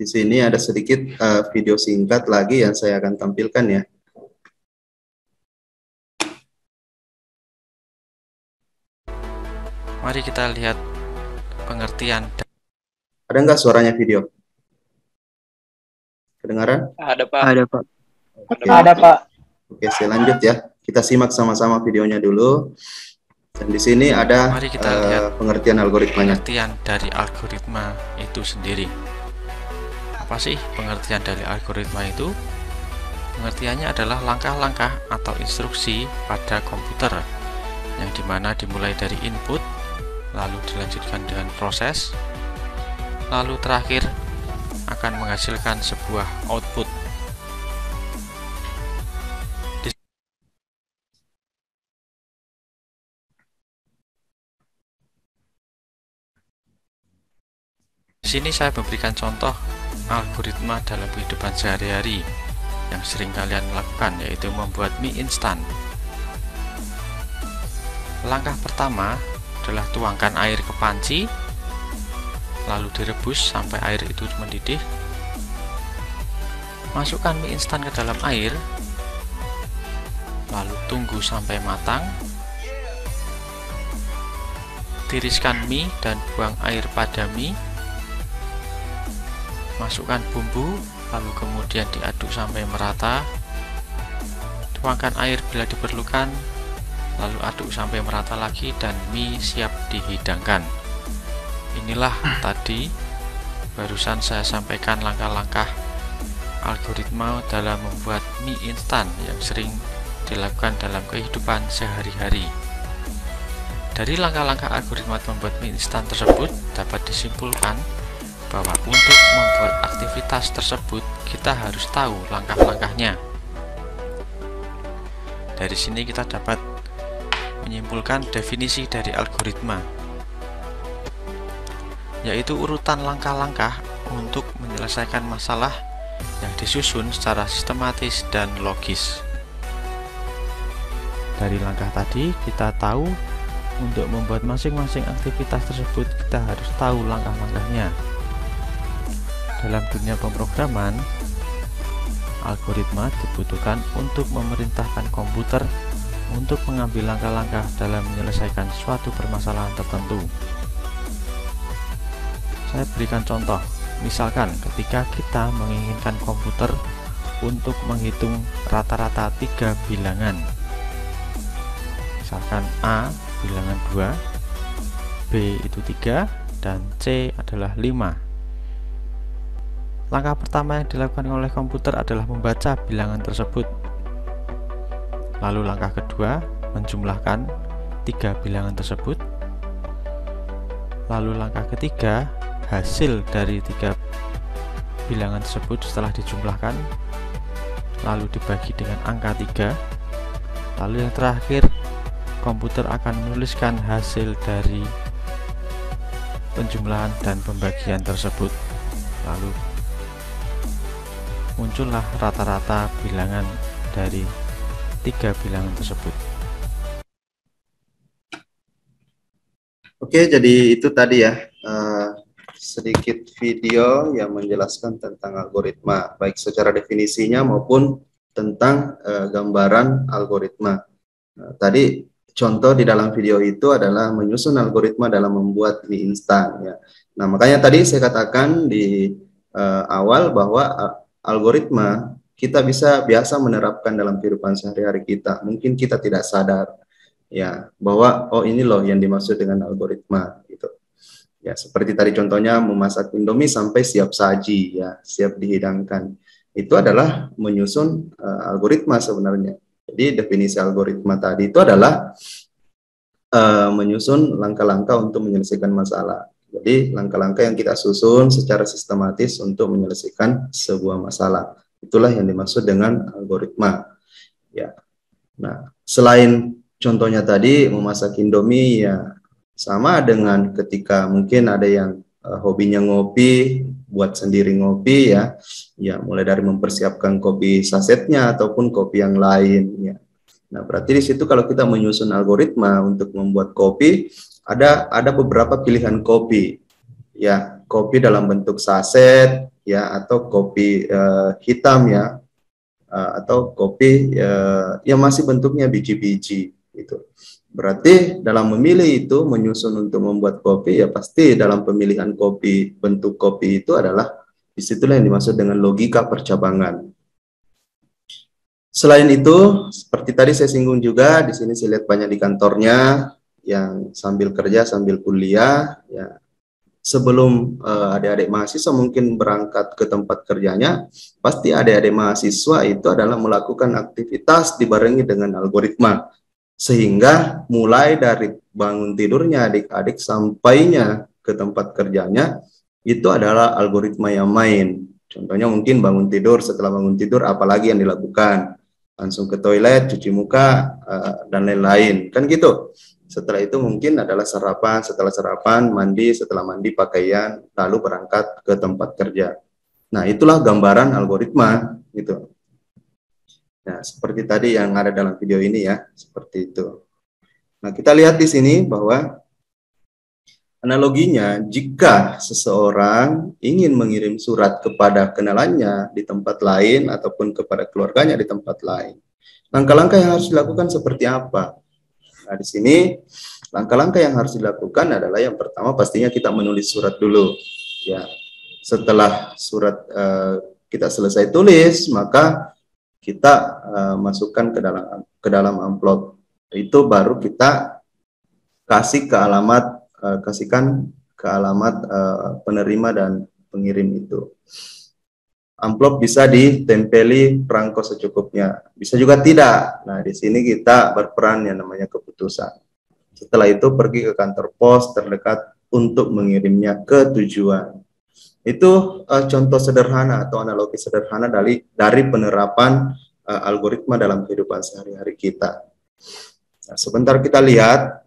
di sini ada sedikit video singkat lagi yang saya akan tampilkan ya. Mari kita lihat pengertian. Ada nggak suaranya video? Kedengaran? Ada, Pak. Ada, Pak. Oke. Ada, Pak. Oke, saya lanjut ya. Kita simak sama-sama videonya dulu. Dan di sini ada Mari kita lihat pengertian algoritmanya. pengertian dari algoritma itu sendiri. Apa sih pengertian dari algoritma itu? Pengertiannya adalah langkah-langkah atau instruksi pada komputer yang dimana dimulai dari input, lalu dilanjutkan dengan proses, lalu terakhir akan menghasilkan sebuah output. Di sini saya memberikan contoh algoritma dalam kehidupan sehari-hari yang sering kalian lakukan, yaitu membuat mie instan. Langkah pertama adalah tuangkan air ke panci, lalu direbus sampai air itu mendidih. Masukkan mie instan ke dalam air, lalu tunggu sampai matang. Tiriskan mie dan buang air pada mie. Masukkan bumbu, lalu kemudian diaduk sampai merata. Tuangkan air bila diperlukan, lalu aduk sampai merata lagi dan mie siap dihidangkan. Inilah tadi barusan saya sampaikan langkah-langkah algoritma dalam membuat mie instan yang sering dilakukan dalam kehidupan sehari-hari. Dari langkah-langkah algoritma membuat mie instan tersebut dapat disimpulkan bahwa untuk membuat aktivitas tersebut kita harus tahu langkah-langkahnya. Dari sini kita dapat menyimpulkan definisi dari algoritma, yaitu urutan langkah-langkah untuk menyelesaikan masalah yang disusun secara sistematis dan logis. Dari langkah tadi kita tahu untuk membuat masing-masing aktivitas tersebut kita harus tahu langkah-langkahnya. Dalam dunia pemrograman, algoritma dibutuhkan untuk memerintahkan komputer untuk mengambil langkah-langkah dalam menyelesaikan suatu permasalahan tertentu. Saya berikan contoh, misalkan ketika kita menginginkan komputer untuk menghitung rata-rata 3 bilangan. Misalkan A bilangan 2, B itu 3, dan C adalah 5. Langkah pertama yang dilakukan oleh komputer adalah membaca bilangan tersebut. Lalu langkah kedua, menjumlahkan 3 bilangan tersebut. Lalu langkah ketiga, hasil dari 3 bilangan tersebut setelah dijumlahkan, lalu dibagi dengan angka 3. Lalu yang terakhir, komputer akan menuliskan hasil dari penjumlahan dan pembagian tersebut. Lalu muncullah rata-rata bilangan dari 3 bilangan tersebut. Oke, jadi itu tadi ya sedikit video yang menjelaskan tentang algoritma, baik secara definisinya maupun tentang gambaran algoritma. Tadi contoh di dalam video itu adalah menyusun algoritma dalam membuat mie instan ya. Nah, makanya tadi saya katakan di awal bahwa algoritma kita biasa menerapkan dalam kehidupan sehari-hari kita. Mungkin kita tidak sadar ya bahwa oh ini loh yang dimaksud dengan algoritma gitu. Ya, seperti tadi contohnya memasak Indomie sampai siap saji ya, siap dihidangkan. Itu adalah menyusun algoritma sebenarnya. Jadi definisi algoritma tadi itu adalah menyusun langkah-langkah untuk menyelesaikan masalah. Jadi langkah-langkah yang kita susun secara sistematis untuk menyelesaikan sebuah masalah. Itulah yang dimaksud dengan algoritma. Ya. Nah, selain contohnya tadi memasak Indomie ya sama dengan ketika mungkin ada yang hobinya ngopi, buat sendiri ngopi ya. Ya, mulai dari mempersiapkan kopi sasetnya ataupun kopi yang lain ya. Nah, berarti di situ kalau kita menyusun algoritma untuk membuat kopi, ada beberapa pilihan kopi ya, kopi dalam bentuk saset, ya, atau kopi hitam, ya, atau kopi yang masih bentuknya biji-biji, gitu. Berarti dalam memilih itu, menyusun untuk membuat kopi, ya pasti dalam pemilihan kopi, bentuk kopi itu adalah, disitulah yang dimaksud dengan logika percabangan. Selain itu, seperti tadi saya singgung juga, di sini saya lihat banyak di kantornya, yang sambil kerja, sambil kuliah, ya. Sebelum adik-adik mahasiswa mungkin berangkat ke tempat kerjanya, pasti adik-adik mahasiswa itu adalah melakukan aktivitas dibarengi dengan algoritma. Sehingga mulai dari bangun tidurnya adik-adik sampainya ke tempat kerjanya, itu adalah algoritma yang main. Contohnya mungkin bangun tidur, setelah bangun tidur apalagi yang dilakukan? Langsung ke toilet, cuci muka, dan lain-lain. Kan gitu. Setelah itu mungkin adalah sarapan, setelah sarapan, mandi, setelah mandi, pakaian, lalu berangkat ke tempat kerja. Nah, itulah gambaran algoritma, gitu. Nah, seperti tadi yang ada dalam video ini ya, seperti itu. Nah, kita lihat di sini bahwa analoginya, jika seseorang ingin mengirim surat kepada kenalannya di tempat lain ataupun kepada keluarganya di tempat lain, langkah-langkah yang harus dilakukan seperti apa? Nah, di sini langkah-langkah yang harus dilakukan adalah yang pertama pastinya kita menulis surat dulu. Ya, setelah surat kita selesai tulis, maka kita masukkan ke dalam amplop. Itu baru kita kasih ke alamat, kasihkan ke alamat penerima dan pengirim itu. Amplop bisa ditempeli perangko secukupnya, bisa juga tidak. Nah, di sini kita berperan yang namanya keputusan. Setelah itu pergi ke kantor pos terdekat untuk mengirimnya ke tujuan. Itu contoh sederhana atau analogi sederhana dari penerapan algoritma dalam kehidupan sehari-hari kita. Nah, sebentar kita lihat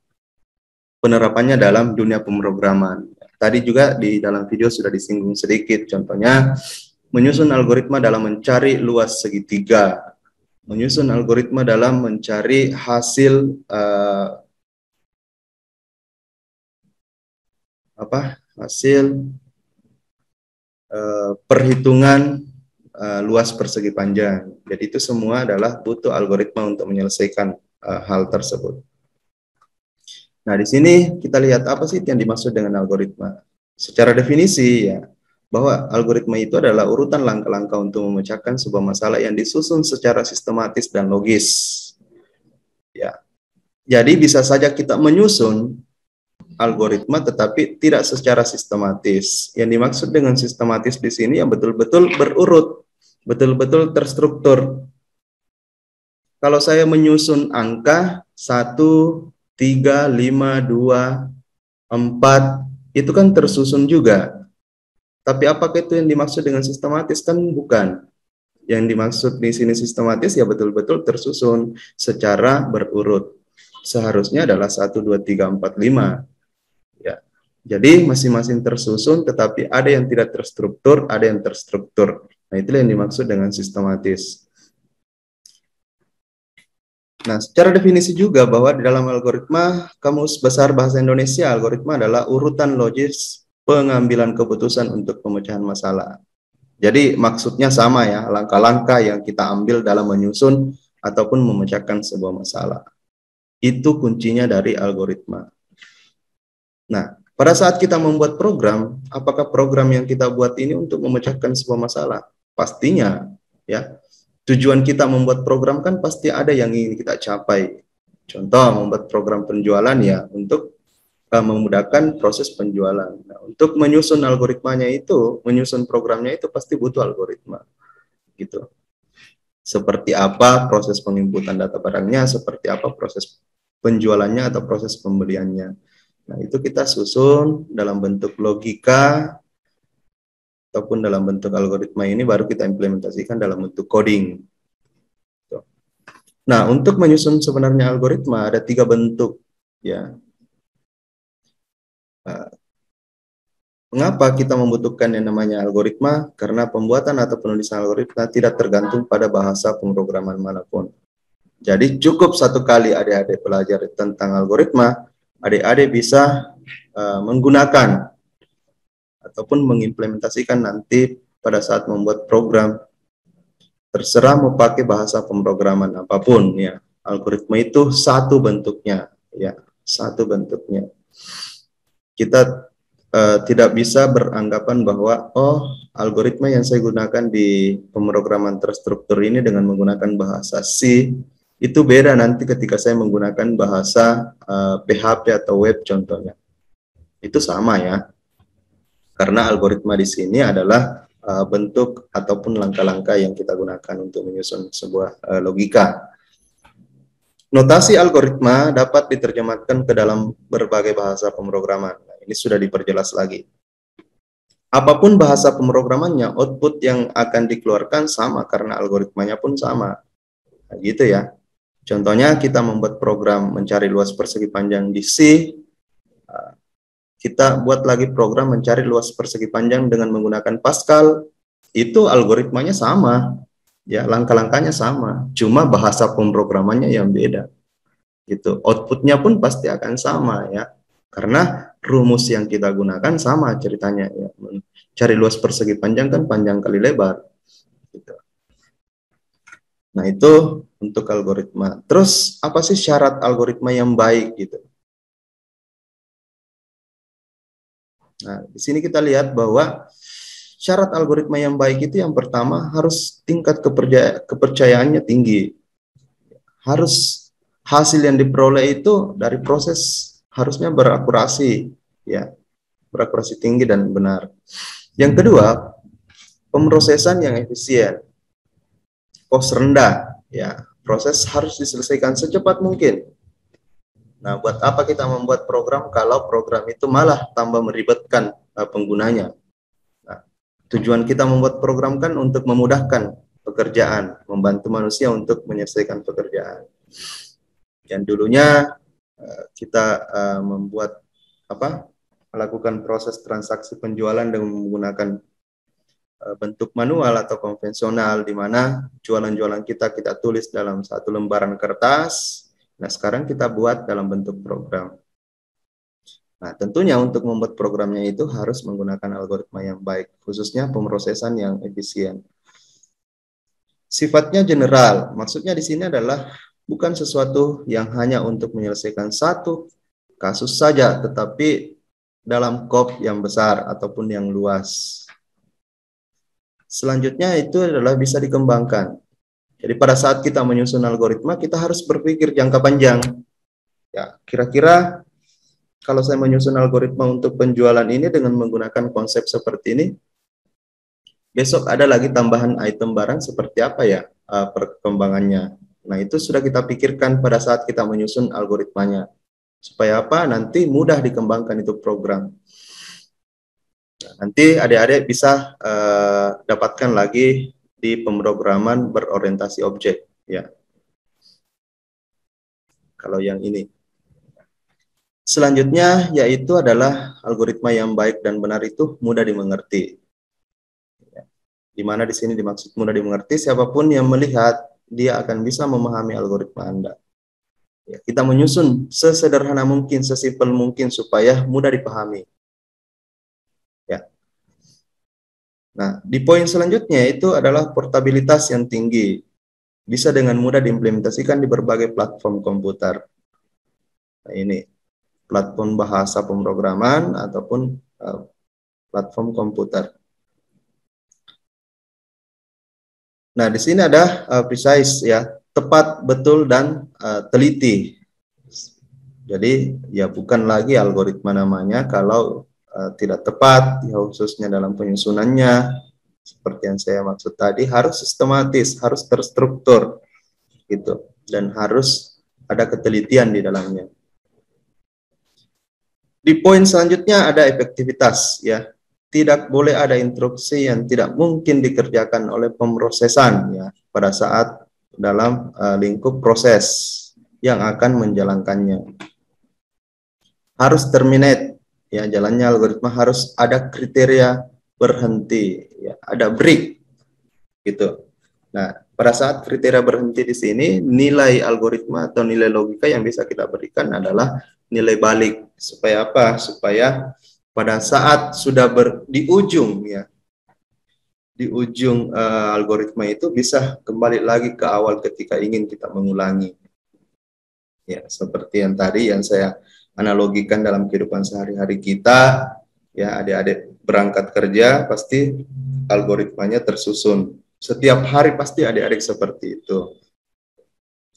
penerapannya dalam dunia pemrograman. Tadi juga di dalam video sudah disinggung sedikit, contohnya menyusun algoritma dalam mencari luas segitiga, menyusun algoritma dalam mencari hasil perhitungan luas persegi panjang. Jadi itu semua adalah butuh algoritma untuk menyelesaikan hal tersebut. Nah, di sini kita lihat apa sih yang dimaksud dengan algoritma. Secara definisi ya, bahwa algoritma itu adalah urutan langkah-langkah untuk memecahkan sebuah masalah yang disusun secara sistematis dan logis. Ya. Jadi bisa saja kita menyusun algoritma tetapi tidak secara sistematis. Yang dimaksud dengan sistematis di sini yang betul-betul berurut, betul-betul terstruktur. Kalau saya menyusun angka 1, 3, 5, 2, 4, itu kan tersusun juga. Tapi apakah itu yang dimaksud dengan sistematis? Kan bukan. Yang dimaksud di sini sistematis ya betul-betul tersusun secara berurut. Seharusnya adalah 1, 2, 3, 4, 5. Ya. Jadi masing-masing tersusun tetapi ada yang tidak terstruktur, ada yang terstruktur. Nah, itulah yang dimaksud dengan sistematis. Nah, secara definisi juga bahwa di dalam algoritma, Kamus Besar Bahasa Indonesia, algoritma adalah urutan logis pengambilan keputusan untuk pemecahan masalah. Jadi maksudnya sama ya, langkah-langkah yang kita ambil dalam menyusun ataupun memecahkan sebuah masalah. Itu kuncinya dari algoritma. Nah, pada saat kita membuat program, apakah program yang kita buat ini untuk memecahkan sebuah masalah? Pastinya, ya. Tujuan kita membuat program kan pasti ada yang ingin kita capai. Contoh, membuat program penjualan ya untuk memudahkan proses penjualan. Nah, untuk menyusun algoritmanya itu, menyusun programnya itu pasti butuh algoritma. Gitu. Seperti apa proses penginputan data barangnya, seperti apa proses penjualannya atau proses pembeliannya. Nah, itu kita susun dalam bentuk logika ataupun dalam bentuk algoritma ini baru kita implementasikan dalam bentuk coding. Nah, untuk menyusun sebenarnya algoritma ada 3 bentuk ya. Mengapa kita membutuhkan yang namanya algoritma? Karena pembuatan atau penulisan algoritma tidak tergantung pada bahasa pemrograman manapun. Jadi cukup satu kali adik-adik belajar tentang algoritma, adik-adik bisa menggunakan ataupun mengimplementasikan nanti pada saat membuat program. Terserah mau pakai bahasa pemrograman apapun ya. Algoritma itu satu bentuknya ya, satu bentuknya. Kita tidak bisa beranggapan bahwa algoritma yang saya gunakan di pemrograman terstruktur ini dengan menggunakan bahasa C itu beda nanti ketika saya menggunakan bahasa PHP atau web contohnya. Itu sama ya. Karena algoritma di sini adalah bentuk ataupun langkah-langkah yang kita gunakan untuk menyusun sebuah logika. Notasi algoritma dapat diterjemahkan ke dalam berbagai bahasa pemrograman. Nah, ini sudah diperjelas lagi. Apapun bahasa pemrogramannya, output yang akan dikeluarkan sama karena algoritmanya pun sama. Nah, gitu ya. Contohnya kita membuat program mencari luas persegi panjang di C. Kita buat lagi program mencari luas persegi panjang dengan menggunakan Pascal, itu algoritmanya sama, ya langkah-langkahnya sama, cuma bahasa pemrogramannya yang beda. Gitu. Outputnya pun pasti akan sama ya, karena rumus yang kita gunakan sama ceritanya. Ya. Cari luas persegi panjang kan panjang kali lebar. Gitu. Nah itu untuk algoritma. Terus apa sih syarat algoritma yang baik gitu? Nah, di sini kita lihat bahwa syarat algoritma yang baik itu yang pertama harus tingkat kepercayaannya tinggi. Harus hasil yang diperoleh itu dari proses harusnya berakurasi, ya, berakurasi tinggi dan benar. Yang kedua, pemrosesan yang efisien, cost rendah, ya, proses harus diselesaikan secepat mungkin. Nah, buat apa kita membuat program kalau program itu malah tambah meribetkan penggunanya? Nah, tujuan kita membuat program kan untuk memudahkan pekerjaan, membantu manusia untuk menyelesaikan pekerjaan. Yang dulunya kita melakukan proses transaksi penjualan dengan menggunakan bentuk manual atau konvensional, di mana jualan-jualan kita tulis dalam satu lembaran kertas. Nah, sekarang kita buat dalam bentuk program. Nah, tentunya untuk membuat programnya itu harus menggunakan algoritma yang baik, khususnya pemrosesan yang efisien. Sifatnya general, maksudnya di sini adalah bukan sesuatu yang hanya untuk menyelesaikan satu kasus saja, tetapi dalam skop yang besar ataupun yang luas. Selanjutnya itu adalah bisa dikembangkan. Jadi pada saat kita menyusun algoritma, kita harus berpikir jangka panjang. Ya, kira-kira kalau saya menyusun algoritma untuk penjualan ini dengan menggunakan konsep seperti ini, besok ada lagi tambahan item barang seperti apa ya perkembangannya. Nah, itu sudah kita pikirkan pada saat kita menyusun algoritmanya. Supaya apa? Nanti mudah dikembangkan itu program. Nah, nanti adik-adik bisa dapatkan lagi di pemrograman berorientasi objek, ya. Kalau yang ini. Selanjutnya yaitu adalah algoritma yang baik dan benar itu mudah dimengerti. Ya. Di mana di sini dimaksud mudah dimengerti, siapapun yang melihat dia akan bisa memahami algoritma Anda. Ya, kita menyusun sesederhana mungkin, sesimpel mungkin supaya mudah dipahami. Ya. Nah, di poin selanjutnya itu adalah portabilitas yang tinggi. Bisa dengan mudah diimplementasikan di berbagai platform komputer. Nah, ini platform bahasa pemrograman ataupun platform komputer. Nah, di sini ada precise ya, tepat, betul, dan teliti. Jadi ya bukan lagi algoritma namanya kalau tidak tepat, ya, khususnya dalam penyusunannya, seperti yang saya maksud tadi, harus sistematis, harus terstruktur, gitu, dan harus ada ketelitian di dalamnya. Di poin selanjutnya ada efektivitas, ya, tidak boleh ada instruksi yang tidak mungkin dikerjakan oleh pemrosesan, ya, pada saat dalam lingkup proses yang akan menjalankannya. Harus terminate. Ya, jalannya algoritma harus ada kriteria berhenti, ya, ada break, gitu. Nah, pada saat kriteria berhenti di sini, nilai algoritma atau nilai logika yang bisa kita berikan adalah nilai balik. Supaya apa? Supaya pada saat sudah di ujung ya, di ujung algoritma itu bisa kembali lagi ke awal ketika ingin kita mengulangi. Ya, seperti yang tadi yang saya analogikan dalam kehidupan sehari-hari kita, ya adik-adik berangkat kerja pasti algoritmanya tersusun. Setiap hari pasti adik-adik seperti itu.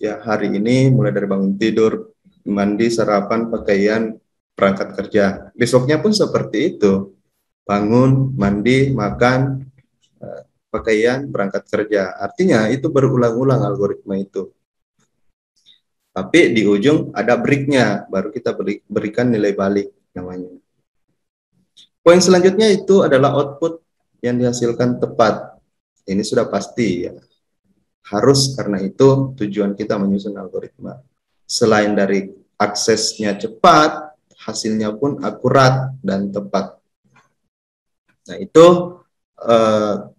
Ya, hari ini mulai dari bangun tidur, mandi, sarapan, pakaian, berangkat kerja. Besoknya pun seperti itu. Bangun, mandi, makan, pakaian, berangkat kerja. Artinya itu berulang-ulang algoritma itu. Tapi di ujung ada breaknya, baru kita berikan nilai balik namanya. Poin selanjutnya itu adalah output yang dihasilkan tepat. Ini sudah pasti ya. Harus, karena itu tujuan kita menyusun algoritma. Selain dari aksesnya cepat, hasilnya pun akurat dan tepat. Nah, itu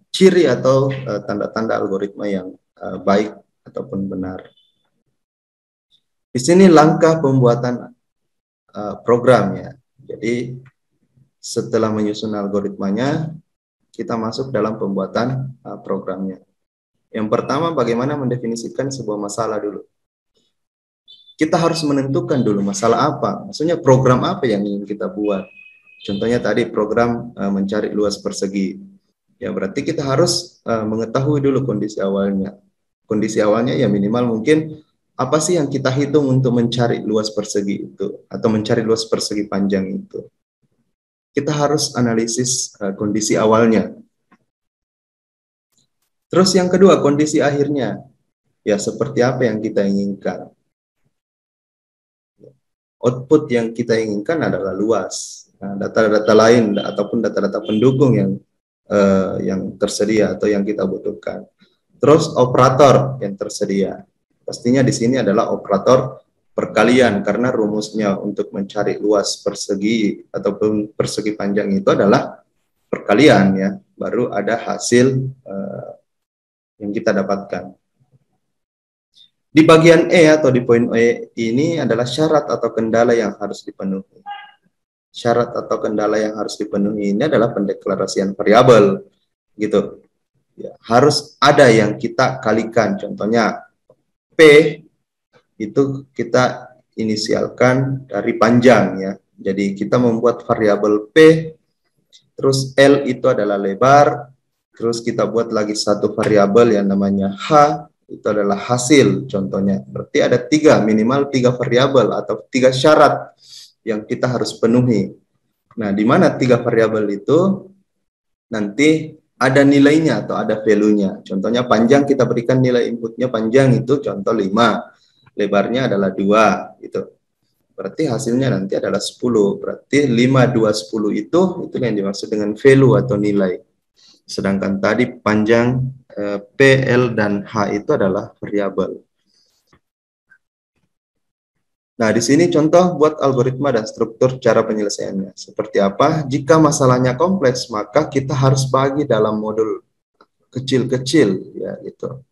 ciri atau tanda-tanda algoritma yang baik ataupun benar. Di sini langkah pembuatan program ya. Jadi setelah menyusun algoritmanya, kita masuk dalam pembuatan programnya. Yang pertama, bagaimana mendefinisikan sebuah masalah dulu. Kita harus menentukan dulu masalah apa. Maksudnya program apa yang ingin kita buat. Contohnya tadi program mencari luas persegi. Ya berarti kita harus mengetahui dulu kondisi awalnya. Kondisi awalnya ya minimal mungkin apa sih yang kita hitung untuk mencari luas persegi itu atau mencari luas persegi panjang itu. Kita harus analisis kondisi awalnya. Terus yang kedua, kondisi akhirnya. Ya, seperti apa yang kita inginkan. Output yang kita inginkan adalah luas. Nah, data-data lain ataupun data-data pendukung yang tersedia atau yang kita butuhkan. Terus operator yang tersedia. Pastinya di sini adalah operator perkalian, karena rumusnya untuk mencari luas persegi ataupun persegi panjang itu adalah perkalian ya. Baru ada hasil yang kita dapatkan. Di bagian E atau di poin E ini adalah syarat atau kendala yang harus dipenuhi. Syarat atau kendala yang harus dipenuhi ini adalah pendeklarasian variabel, gitu. Ya, harus ada yang kita kalikan. Contohnya P itu kita inisialkan dari panjang ya. Jadi kita membuat variabel P, terus L itu adalah lebar. Terus kita buat lagi satu variabel yang namanya H, itu adalah hasil contohnya. Berarti ada minimal tiga variabel atau 3 syarat yang kita harus penuhi. Nah, di mana 3 variabel itu nanti ada nilainya atau ada value-nya. Contohnya panjang, kita berikan nilai inputnya panjang itu contoh 5, lebarnya adalah 2 gitu. Berarti hasilnya nanti adalah 10. Berarti 5, 2, 10 itu yang dimaksud dengan value atau nilai. Sedangkan tadi panjang P, L, dan H itu adalah variabel. Nah, di sini contoh buat algoritma dan struktur cara penyelesaiannya. Seperti apa? Jika masalahnya kompleks, maka kita harus bagi dalam modul kecil-kecil, ya gitu.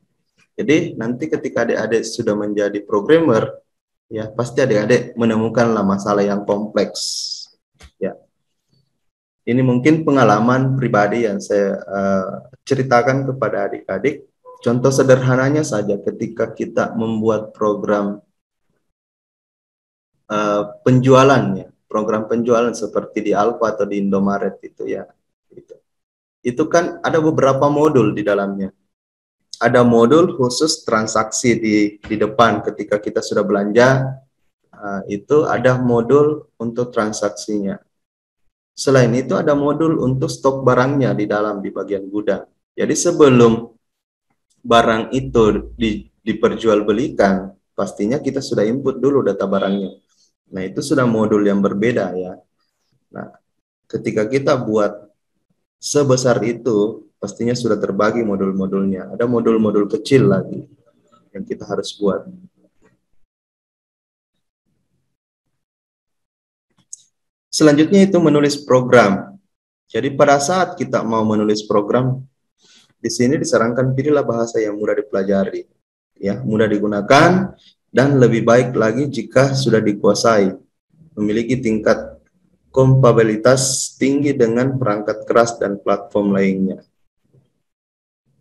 Jadi nanti ketika adik-adik sudah menjadi programmer, ya pasti adik-adik menemukanlah masalah yang kompleks. Ya. Ini mungkin pengalaman pribadi yang saya ceritakan kepada adik-adik. Contoh sederhananya saja ketika kita membuat program penjualannya, program penjualan seperti di Alfa atau di Indomaret itu ya. Itu kan ada beberapa modul di dalamnya. Ada modul khusus transaksi di depan ketika kita sudah belanja, itu ada modul untuk transaksinya. Selain itu ada modul untuk stok barangnya di dalam, di bagian gudang. Jadi sebelum barang itu diperjualbelikan, pastinya kita sudah input dulu data barangnya. Nah, itu sudah modul yang berbeda ya. Nah, ketika kita buat sebesar itu, pastinya sudah terbagi modul-modulnya. Ada modul-modul kecil lagi yang kita harus buat. Selanjutnya itu menulis program. Jadi pada saat kita mau menulis program, di sini disarankan pilihlah bahasa yang mudah dipelajari, ya, mudah digunakan, dan lebih baik lagi jika sudah dikuasai, memiliki tingkat kompatibilitas tinggi dengan perangkat keras dan platform lainnya.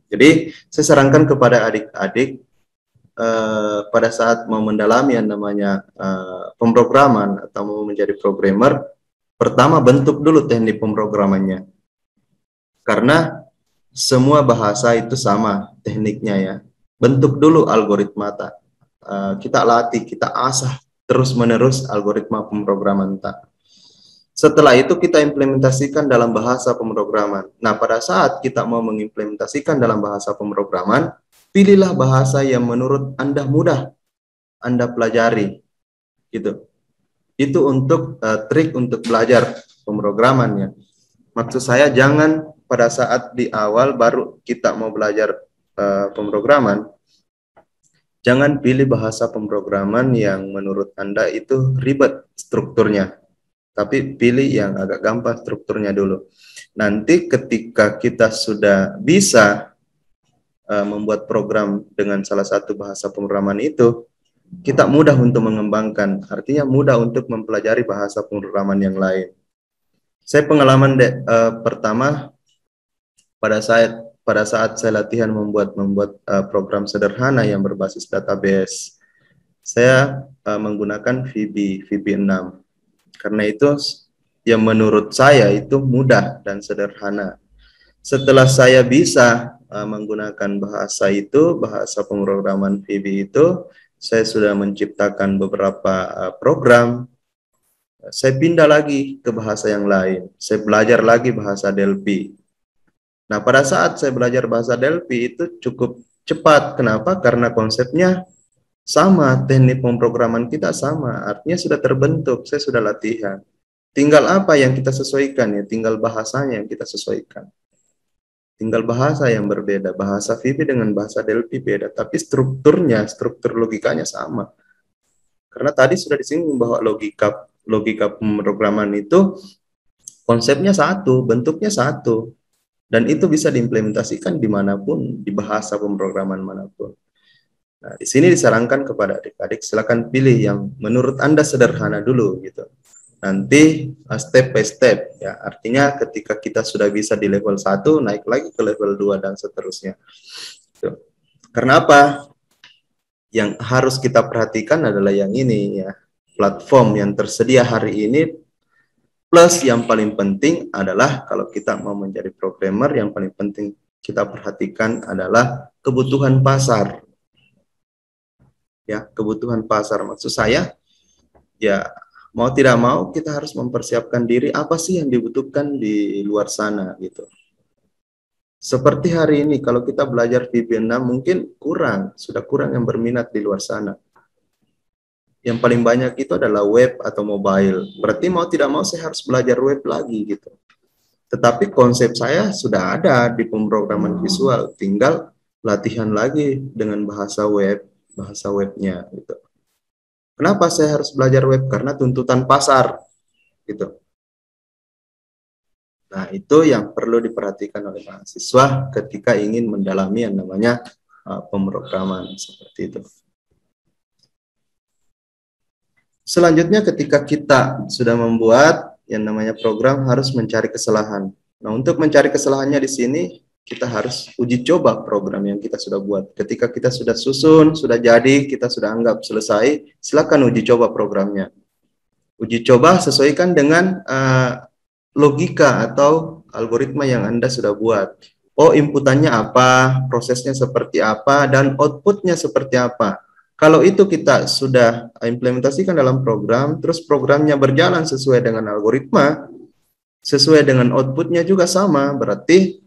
Jadi saya sarankan kepada adik-adik pada saat mau mendalami yang namanya pemrograman atau mau menjadi programmer, pertama bentuk dulu teknik pemrogramannya. Karena semua bahasa itu sama tekniknya ya. Bentuk dulu algoritma. Kita latih, kita asah terus-menerus algoritma pemrograman. Setelah itu kita implementasikan dalam bahasa pemrograman. Nah, pada saat kita mau mengimplementasikan dalam bahasa pemrograman, pilihlah bahasa yang menurut Anda mudah Anda pelajari. Gitu. Itu untuk trik untuk belajar pemrogramannya. Maksud saya jangan pada saat di awal baru kita mau belajar pemrograman, jangan pilih bahasa pemrograman yang menurut Anda itu ribet strukturnya, tapi pilih yang agak gampang strukturnya dulu. Nanti ketika kita sudah bisa membuat program dengan salah satu bahasa pemrograman itu, kita mudah untuk mengembangkan, artinya mudah untuk mempelajari bahasa pemrograman yang lain. Saya pengalaman pertama pada saat saya latihan membuat program sederhana yang berbasis database, saya menggunakan VB6. Karena itu yang menurut saya itu mudah dan sederhana. Setelah saya bisa menggunakan bahasa itu, bahasa pemrograman VB itu, saya sudah menciptakan beberapa program. Saya pindah lagi ke bahasa yang lain. Saya belajar lagi bahasa Delphi. Nah, pada saat saya belajar bahasa Delphi itu cukup cepat. Kenapa? Karena konsepnya sama, teknik pemrograman kita sama. Artinya sudah terbentuk, saya sudah latihan. Tinggal apa yang kita sesuaikan ya, tinggal bahasanya yang kita sesuaikan. Tinggal bahasa yang berbeda. Bahasa VB dengan bahasa Delphi beda, tapi strukturnya, struktur logikanya sama. Karena tadi sudah disinggung bahwa logika pemrograman itu konsepnya satu, bentuknya satu, dan itu bisa diimplementasikan dimanapun, di bahasa pemrograman manapun. Nah, di sini disarankan kepada adik-adik, silakan pilih yang menurut Anda sederhana dulu, gitu. Nanti step by step, ya. Artinya ketika kita sudah bisa di level 1, naik lagi ke level 2, dan seterusnya. Gitu. Karena apa? Yang harus kita perhatikan adalah yang ini, ya. Platform yang tersedia hari ini, plus yang paling penting adalah kalau kita mau menjadi programmer, yang paling penting kita perhatikan adalah kebutuhan pasar. Ya, kebutuhan pasar. Maksud saya, ya mau tidak mau kita harus mempersiapkan diri apa sih yang dibutuhkan di luar sana gitu. Seperti hari ini kalau kita belajar VB6 mungkin sudah kurang yang berminat di luar sana. Yang paling banyak itu adalah web atau mobile. Berarti mau tidak mau saya harus belajar web lagi gitu. Tetapi konsep saya sudah ada di pemrograman visual, tinggal latihan lagi dengan bahasa webnya gitu. Kenapa saya harus belajar web? Karena tuntutan pasar gitu. Nah, itu yang perlu diperhatikan oleh mahasiswa ketika ingin mendalami yang namanya pemrograman seperti itu. Selanjutnya ketika kita sudah membuat yang namanya program harus mencari kesalahan. Nah, untuk mencari kesalahannya di sini kita harus uji coba program yang kita sudah buat. Ketika kita sudah susun, sudah jadi, kita sudah anggap selesai, silakan uji coba programnya. Uji coba sesuaikan dengan logika atau algoritma yang Anda sudah buat. Oh, inputannya apa, prosesnya seperti apa, dan outputnya seperti apa. Kalau itu kita sudah implementasikan dalam program, terus programnya berjalan sesuai dengan algoritma, sesuai dengan outputnya juga sama, berarti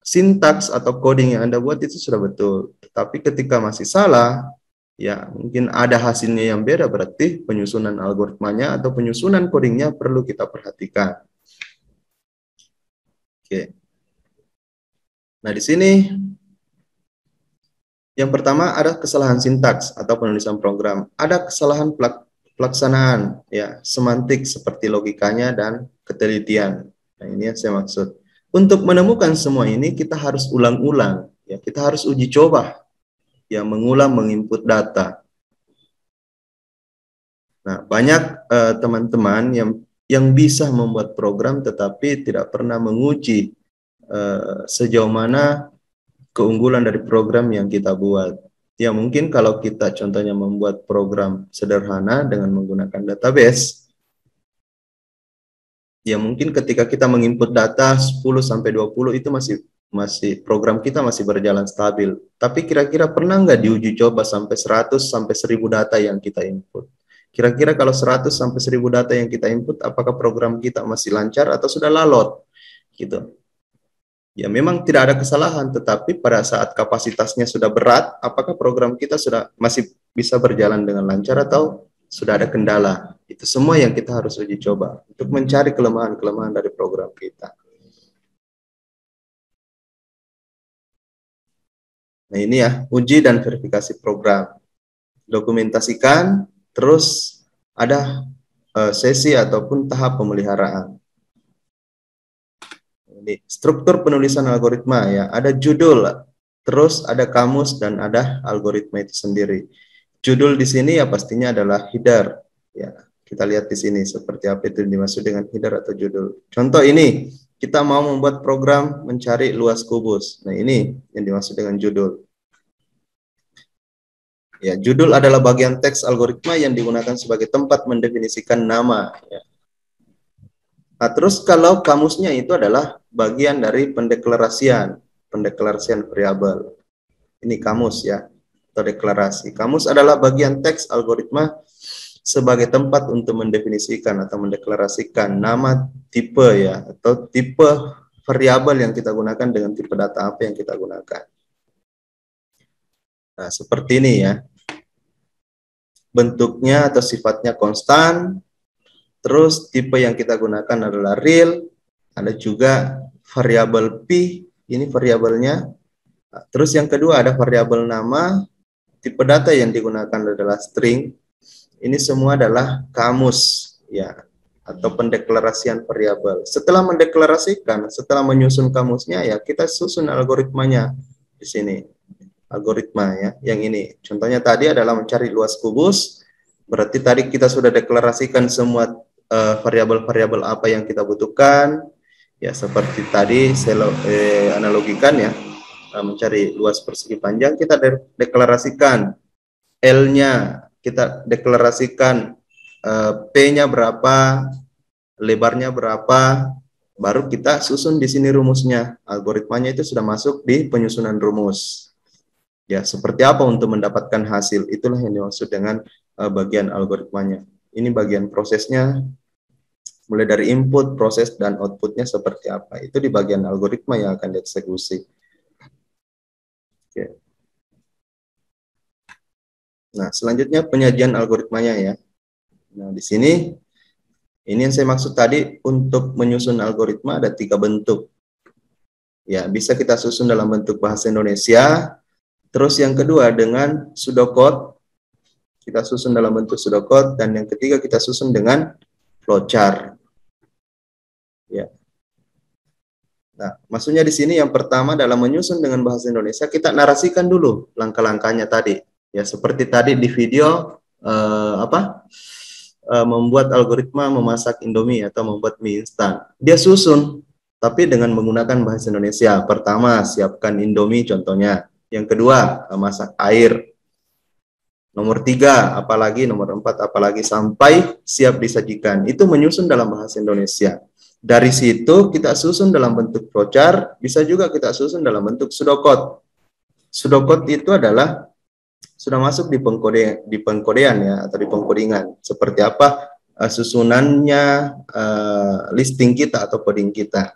sintaks atau coding yang Anda buat itu sudah betul. Tapi ketika masih salah, ya mungkin ada hasilnya yang beda, berarti penyusunan algoritmanya atau penyusunan codingnya perlu kita perhatikan. Oke. Nah, di sini yang pertama ada kesalahan sintaks atau penulisan program. Ada kesalahan pelaksanaan, ya, semantik seperti logikanya dan ketelitian. Nah, ini yang saya maksud. Untuk menemukan semua ini kita harus ulang-ulang, ya, kita harus uji coba, ya, mengulang menginput data. Nah, banyak teman-teman yang yang bisa membuat program tetapi tidak pernah menguji sejauh mana keunggulan dari program yang kita buat. Ya mungkin kalau kita contohnya membuat program sederhana dengan menggunakan database, ya mungkin ketika kita menginput data 10-20 itu masih program kita masih berjalan stabil. Tapi kira-kira pernah nggak diuji coba sampai 100-1000 data yang kita input? Kira-kira kalau 100-1000 data yang kita input, apakah program kita masih lancar atau sudah lalot? Gitu. Ya memang tidak ada kesalahan, tetapi pada saat kapasitasnya sudah berat, apakah program kita masih bisa berjalan dengan lancar atau sudah ada kendala? Itu semua yang kita harus uji coba untuk mencari kelemahan-kelemahan dari program kita. Nah ini ya, uji dan verifikasi program. Dokumentasikan, terus ada sesi ataupun tahap pemeliharaan. Ini struktur penulisan algoritma ya, ada judul, terus ada kamus dan ada algoritma itu sendiri. Judul di sini ya pastinya adalah header ya. Kita lihat di sini seperti apa itu dimaksud dengan header atau judul. Contoh ini, kita mau membuat program mencari luas kubus. Nah, ini yang dimaksud dengan judul. Ya, judul adalah bagian teks algoritma yang digunakan sebagai tempat mendefinisikan nama ya. Nah, terus kalau kamusnya itu adalah bagian dari pendeklarasian variabel. Ini kamus ya, atau deklarasi. Kamus adalah bagian teks algoritma sebagai tempat untuk mendefinisikan atau mendeklarasikan nama tipe ya, atau tipe variabel yang kita gunakan dengan tipe data apa yang kita gunakan. Nah, seperti ini ya. Bentuknya atau sifatnya konstan. Terus tipe yang kita gunakan adalah real, ada juga variabel p, ini variabelnya. Terus yang kedua ada variabel nama, tipe data yang digunakan adalah string. Ini semua adalah kamus ya, atau pendeklarasian variabel. Setelah mendeklarasikan, setelah menyusun kamusnya ya kita susun algoritmanya di sini. Algoritma ya, yang ini. Contohnya tadi adalah mencari luas kubus. Berarti tadi kita sudah deklarasikan semua variabel-variabel apa yang kita butuhkan ya, seperti tadi saya analogikan ya, mencari luas persegi panjang kita deklarasikan L-nya, kita deklarasikan P-nya berapa, lebarnya berapa, baru kita susun di sini rumusnya. Algoritmanya itu sudah masuk di penyusunan rumus ya. Seperti apa untuk mendapatkan hasil, itulah yang dimaksud dengan bagian algoritmanya. Ini bagian prosesnya, mulai dari input, proses, dan outputnya seperti apa. Itu di bagian algoritma yang akan dieksekusi. Oke. Nah, selanjutnya penyajian algoritmanya ya. Nah, di sini, ini yang saya maksud tadi, untuk menyusun algoritma ada 3 bentuk. Ya, bisa kita susun dalam bentuk bahasa Indonesia. Terus yang kedua dengan pseudocode, kita susun dalam bentuk pseudocode. Dan yang ketiga kita susun dengan flowchart. Ya. Nah, maksudnya di sini yang pertama dalam menyusun dengan bahasa Indonesia, kita narasikan dulu langkah-langkahnya tadi. Ya, seperti tadi di video membuat algoritma memasak Indomie atau membuat mie instan. Dia susun, tapi dengan menggunakan bahasa Indonesia. Pertama, siapkan Indomie contohnya. Yang kedua, masak air. Nomor 3, apalagi nomor 4, apalagi sampai siap disajikan. Itu menyusun dalam bahasa Indonesia. Dari situ kita susun dalam bentuk flowchart, bisa juga kita susun dalam bentuk pseudocode. Pseudocode itu adalah sudah masuk di pengkodean ya, atau di pengkodingan. Seperti apa susunannya, listing kita atau coding kita.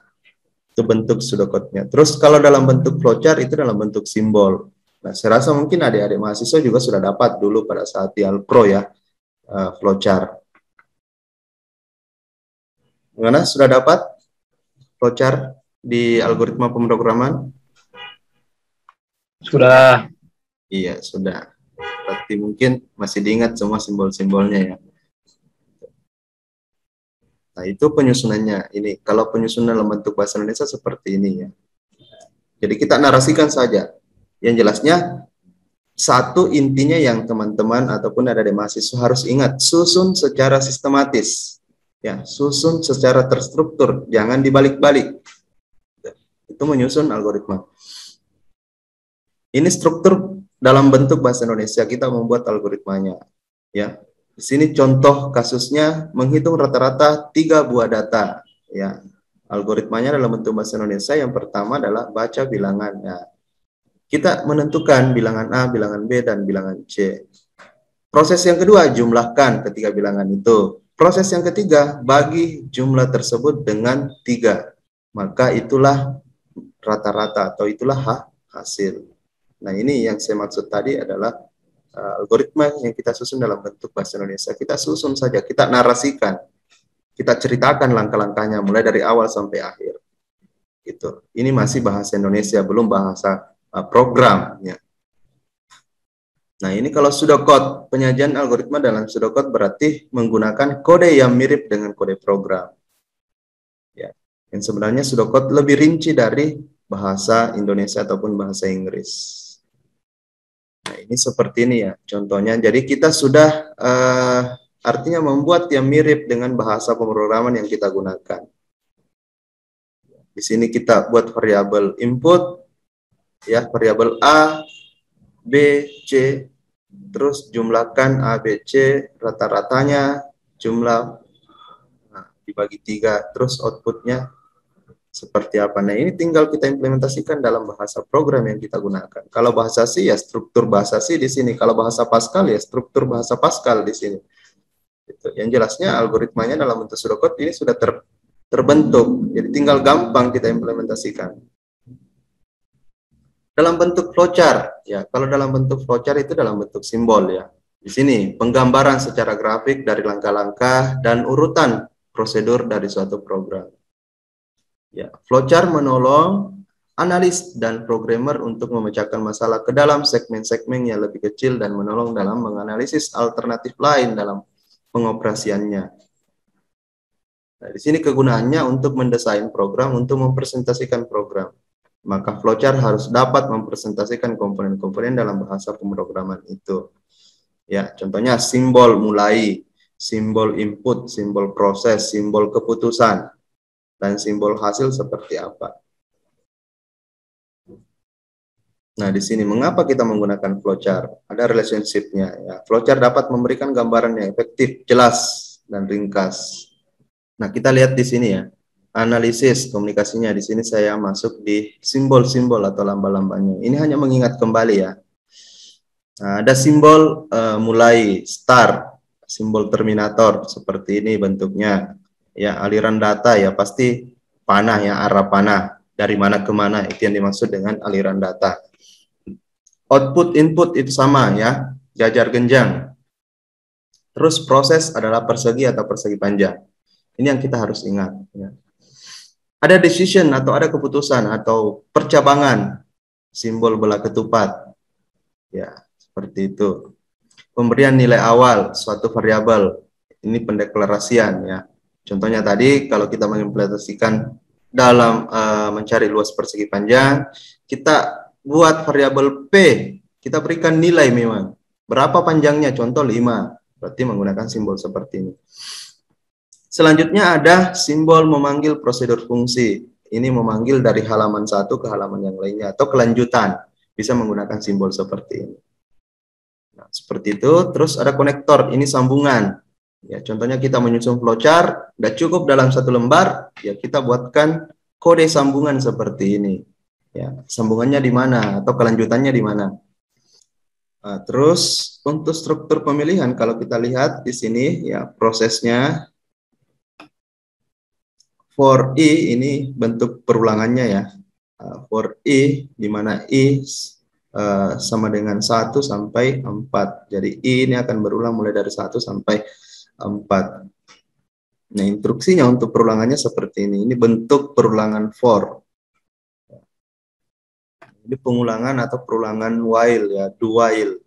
Itu bentuk pseudocode-nya. Terus kalau dalam bentuk flowchart itu dalam bentuk simbol. Nah, saya rasa mungkin adik-adik mahasiswa juga sudah dapat dulu pada saat di Alpro ya, flowchart. Gimana? Sudah dapat flowchart di algoritma pemrograman? Sudah. Iya, sudah. Berarti mungkin masih diingat semua simbol-simbolnya ya. Nah, itu penyusunannya. Ini kalau penyusunan dalam bentuk bahasa Indonesia seperti ini ya. Jadi kita narasikan saja. Yang jelasnya, satu intinya yang teman-teman ataupun ada di mahasiswa harus ingat, susun secara sistematis. Ya, susun secara terstruktur, jangan dibalik-balik. Itu menyusun algoritma. Ini struktur dalam bentuk bahasa Indonesia, kita membuat algoritmanya. Ya, di sini contoh kasusnya menghitung rata-rata 3 buah data. Ya, algoritmanya dalam bentuk bahasa Indonesia yang pertama adalah baca bilangan. Ya, kita menentukan bilangan A, bilangan B, dan bilangan C. Proses yang kedua, jumlahkan ketiga bilangan itu. Proses yang ketiga, bagi jumlah tersebut dengan 3. Maka itulah rata-rata atau itulah hasil. Nah, ini yang saya maksud tadi adalah algoritma yang kita susun dalam bentuk bahasa Indonesia. Kita susun saja, kita narasikan, kita ceritakan langkah-langkahnya mulai dari awal sampai akhir. Gitu. Ini masih bahasa Indonesia, belum bahasa program. Ya. Nah, ini kalau pseudocode, penyajian algoritma dalam pseudocode berarti menggunakan kode yang mirip dengan kode program. Ya. Yang sebenarnya pseudocode lebih rinci dari bahasa Indonesia ataupun bahasa Inggris. Nah, ini seperti ini ya contohnya. Jadi kita sudah artinya membuat yang mirip dengan bahasa pemrograman yang kita gunakan. Di sini kita buat variabel input, ya variabel A, B, C, terus jumlahkan A, B, C, rata-ratanya, jumlah, nah, dibagi 3, terus outputnya seperti apa. Nah, ini tinggal kita implementasikan dalam bahasa program yang kita gunakan. Kalau bahasa C, ya struktur bahasa C di sini. Kalau bahasa Pascal, ya struktur bahasa Pascal di sini. Gitu. Yang jelasnya algoritmanya dalam bentuk pseudocode ini sudah terbentuk. Jadi tinggal gampang kita implementasikan. Dalam bentuk flowchart, ya. Kalau dalam bentuk flowchart itu dalam bentuk simbol, ya. Di sini penggambaran secara grafik dari langkah-langkah dan urutan prosedur dari suatu program. Ya, flowchart menolong analis dan programmer untuk memecahkan masalah ke dalam segmen-segmen yang lebih kecil dan menolong dalam menganalisis alternatif lain dalam pengoperasiannya. Nah, di sini kegunaannya untuk mendesain program, untuk mempresentasikan program. Maka flowchart harus dapat mempresentasikan komponen-komponen dalam bahasa pemrograman itu. Ya, contohnya simbol mulai, simbol input, simbol proses, simbol keputusan, dan simbol hasil seperti apa. Nah, di sini mengapa kita menggunakan flowchart? Ada relationship-nya. Ya. Flowchart dapat memberikan gambaran yang efektif, jelas, dan ringkas. Nah, kita lihat di sini ya. Analisis komunikasinya di sini saya masuk di simbol-simbol atau lambang-lambangnya. Ini hanya mengingat kembali ya. Nah, ada simbol mulai start, simbol terminator seperti ini bentuknya. Ya, aliran data ya pasti panah ya, arah panah dari mana ke mana itu yang dimaksud dengan aliran data. Output input itu sama ya, jajar genjang. Terus proses adalah persegi atau persegi panjang. Ini yang kita harus ingat ya. Ada decision atau ada keputusan atau percabangan, simbol bola ketupat. Ya, seperti itu. Pemberian nilai awal suatu variabel, ini pendeklarasian ya. Contohnya tadi kalau kita mengimplementasikan dalam mencari luas persegi panjang, kita buat variabel P, kita berikan nilai memang. Berapa panjangnya? Contoh 5. Berarti menggunakan simbol seperti ini. Selanjutnya ada simbol memanggil prosedur fungsi. Ini memanggil dari halaman satu ke halaman yang lainnya atau kelanjutan. Bisa menggunakan simbol seperti ini. Nah, seperti itu. Terus ada konektor. Ini sambungan. Ya, contohnya kita menyusun flowchart. Udah cukup dalam satu lembar. Ya, kita buatkan kode sambungan seperti ini. Ya, sambungannya di mana atau kelanjutannya di mana. Nah, terus untuk struktur pemilihan kalau kita lihat di sini ya prosesnya. For I ini bentuk perulangannya ya. For I, di mana I sama dengan 1 sampai 4. Jadi I ini akan berulang mulai dari 1 sampai 4. Nah, instruksinya untuk perulangannya seperti ini. Ini bentuk perulangan for. Ini pengulangan atau perulangan while ya, do while.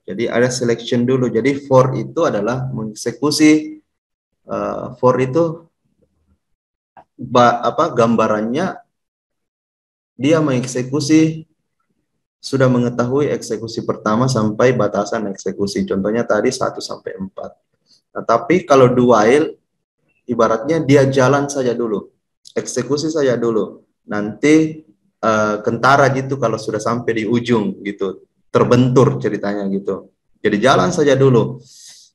Jadi ada selection dulu. Jadi for itu adalah mengeksekusi, for itu gambarannya dia mengeksekusi sudah mengetahui eksekusi pertama sampai batasan eksekusi. Contohnya tadi 1 sampai 4. Nah, tapi kalau do while ibaratnya dia jalan saja dulu, eksekusi saja dulu. Nanti kentara gitu kalau sudah sampai di ujung gitu, terbentur ceritanya gitu. Jadi jalan saja dulu.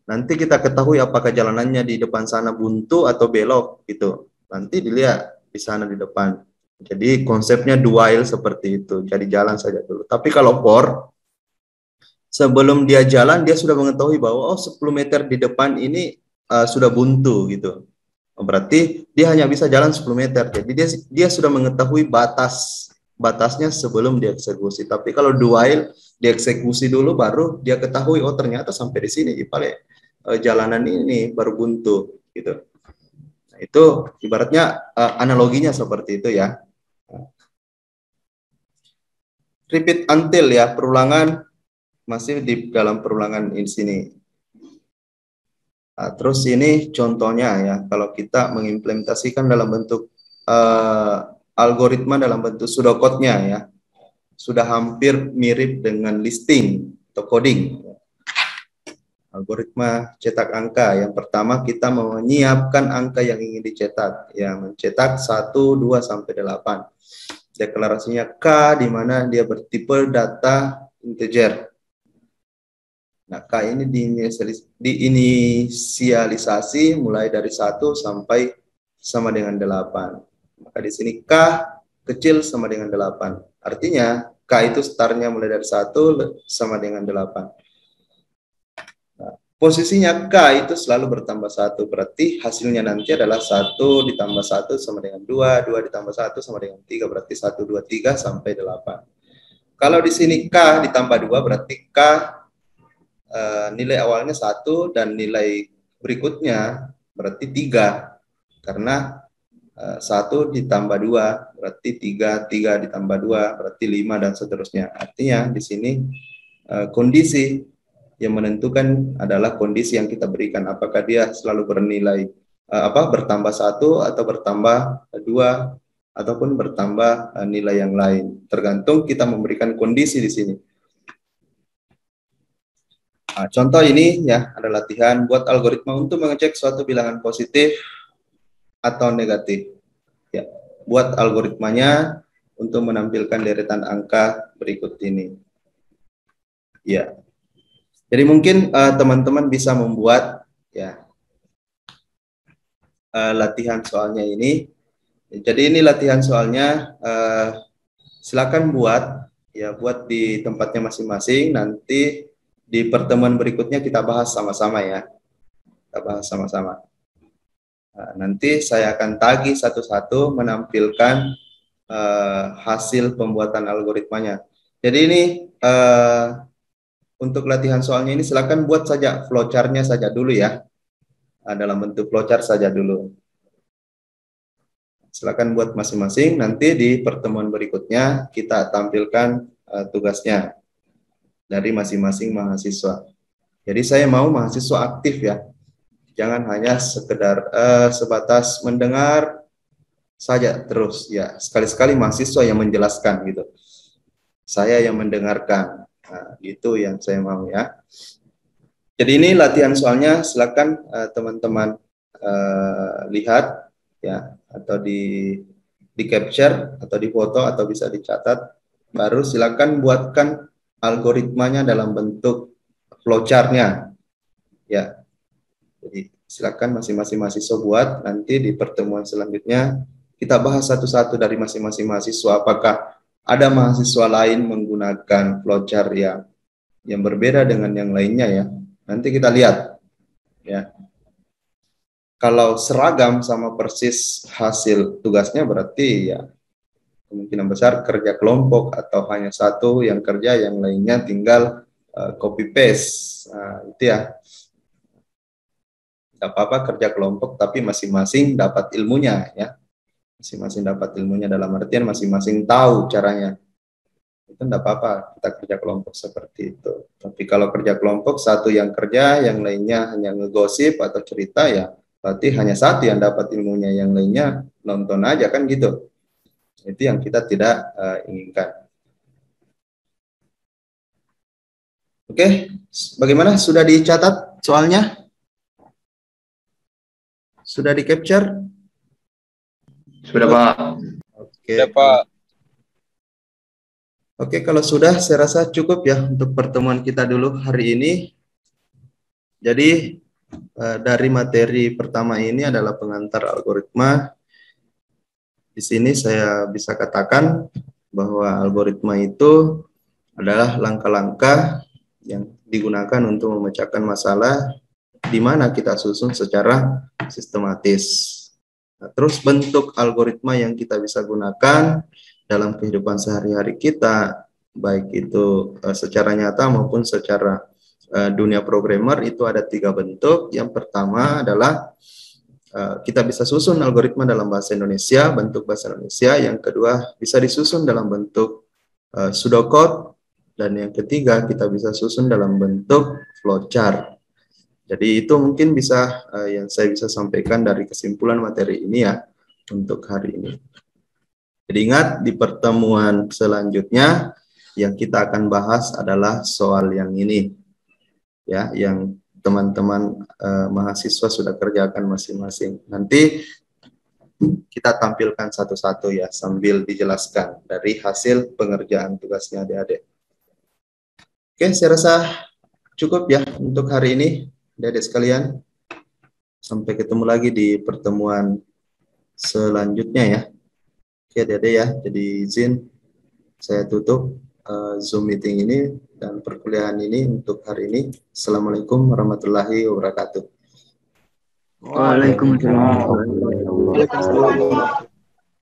Nanti kita ketahui apakah jalanannya di depan sana buntu atau belok gitu. Nanti dilihat di sana di depan. Jadi konsepnya dual seperti itu. Jadi jalan saja dulu. Tapi kalau por, sebelum dia jalan dia sudah mengetahui bahwa oh 10 meter di depan ini sudah buntu gitu. Berarti dia hanya bisa jalan 10 meter. Jadi dia sudah mengetahui batasnya sebelum dia eksekusi. Tapi kalau dual dia eksekusi dulu baru dia ketahui oh ternyata sampai di sini paling jalanan ini baru buntu gitu. Nah, itu ibaratnya analoginya seperti itu ya. Repeat until ya, perulangan masih di dalam perulangan di sini. Nah, terus ini contohnya ya, kalau kita mengimplementasikan dalam bentuk algoritma dalam bentuk pseudocode-nya ya, sudah hampir mirip dengan listing atau coding. Algoritma cetak angka, yang pertama kita menyiapkan angka yang ingin dicetak, ya mencetak 1, 2, sampai 8. Deklarasinya K, di mana dia bertipe data integer. Nah, K ini diinisialisasi mulai dari 1 sampai sama dengan 8. Maka di sini K kecil sama dengan 8. Artinya K itu startnya mulai dari 1 sama dengan 8. Nah, posisinya K itu selalu bertambah 1. Berarti hasilnya nanti adalah 1 ditambah 1 sama dengan 2, 2 ditambah 1 sama dengan 3. Berarti 1, 2, 3 sampai 8. Kalau di sini K ditambah 2 berarti K nilai awalnya 1 dan nilai berikutnya berarti 3 karena 1 ditambah 2 berarti 3, 3 ditambah 2 berarti 5 dan seterusnya. Artinya di sini kondisi yang menentukan adalah kondisi yang kita berikan, apakah dia selalu bernilai bertambah 1 atau bertambah 2 ataupun bertambah nilai yang lain, tergantung kita memberikan kondisi di sini. Nah, contoh ini ya ada latihan buat algoritma untuk mengecek suatu bilangan positif atau negatif. Ya, buat algoritmanya untuk menampilkan deretan angka berikut ini. Ya, jadi mungkin teman-teman bisa membuat ya latihan soalnya ini. Jadi ini latihan soalnya. Silakan buat ya, buat di tempatnya masing-masing. Nanti di pertemuan berikutnya kita bahas sama-sama ya. Kita bahas sama-sama. Nah, nanti saya akan tagih satu-satu menampilkan hasil pembuatan algoritmanya. Jadi ini untuk latihan soalnya ini silakan buat saja flowchart-nya saja dulu ya. Dalam bentuk flowchart saja dulu. Silakan buat masing-masing. Nanti di pertemuan berikutnya kita tampilkan tugasnya dari masing-masing mahasiswa. Jadi saya mau mahasiswa aktif ya. Jangan hanya sekedar sebatas mendengar saja terus ya. Sekali-sekali mahasiswa yang menjelaskan gitu. Saya yang mendengarkan. Nah, itu yang saya mau ya. Jadi ini latihan soalnya, silakan teman-teman lihat ya, atau di capture atau di foto atau bisa dicatat. Baru silakan buatkan algoritmanya dalam bentuk flowchart-nya ya. Jadi silakan masing-masing mahasiswa buat, nanti di pertemuan selanjutnya kita bahas satu-satu dari masing-masing mahasiswa, apakah ada mahasiswa lain menggunakan flowchart yang berbeda dengan yang lainnya ya. Nanti kita lihat ya. Kalau seragam sama persis hasil tugasnya berarti ya kemungkinan besar kerja kelompok atau hanya satu yang kerja, yang lainnya tinggal copy paste. Nah, itu ya. Tidak apa-apa kerja kelompok tapi masing-masing dapat ilmunya ya. Masing-masing dapat ilmunya dalam artian masing-masing tahu caranya. Itu tidak apa-apa kita kerja kelompok seperti itu. Tapi kalau kerja kelompok satu yang kerja, yang lainnya hanya ngegosip atau cerita ya, berarti hanya satu yang dapat ilmunya, yang lainnya nonton aja kan gitu. Itu yang kita tidak inginkan. Oke, bagaimana? Sudah dicatat soalnya? Sudah di-capture? Sudah, Pak. Oke. Sudah, Pak. Oke, kalau sudah, saya rasa cukup ya untuk pertemuan kita dulu hari ini. Jadi, dari materi pertama ini adalah pengantar algoritma. Di sini saya bisa katakan bahwa algoritma itu adalah langkah-langkah yang digunakan untuk memecahkan masalah di mana kita susun secara sistematis. Nah, terus bentuk algoritma yang kita bisa gunakan dalam kehidupan sehari-hari kita, baik itu secara nyata maupun secara dunia programmer, itu ada 3 bentuk. Yang pertama adalah kita bisa susun algoritma dalam bahasa Indonesia, bentuk bahasa Indonesia. Yang kedua, bisa disusun dalam bentuk pseudocode. Dan yang ketiga, kita bisa susun dalam bentuk flowchart. Jadi itu mungkin bisa yang saya bisa sampaikan dari kesimpulan materi ini ya untuk hari ini. Jadi ingat, di pertemuan selanjutnya yang kita akan bahas adalah soal yang ini, ya, yang teman-teman mahasiswa sudah kerjakan masing-masing. Nanti kita tampilkan satu-satu ya, sambil dijelaskan dari hasil pengerjaan tugasnya adik-adik. Oke, saya rasa cukup ya untuk hari ini, adik-adik sekalian. Sampai ketemu lagi di pertemuan selanjutnya ya. Oke, adik-adik ya, jadi izin saya tutup Zoom meeting ini dan perkuliahan ini untuk hari ini. Assalamualaikum warahmatullahi wabarakatuh. Waalaikumsalam.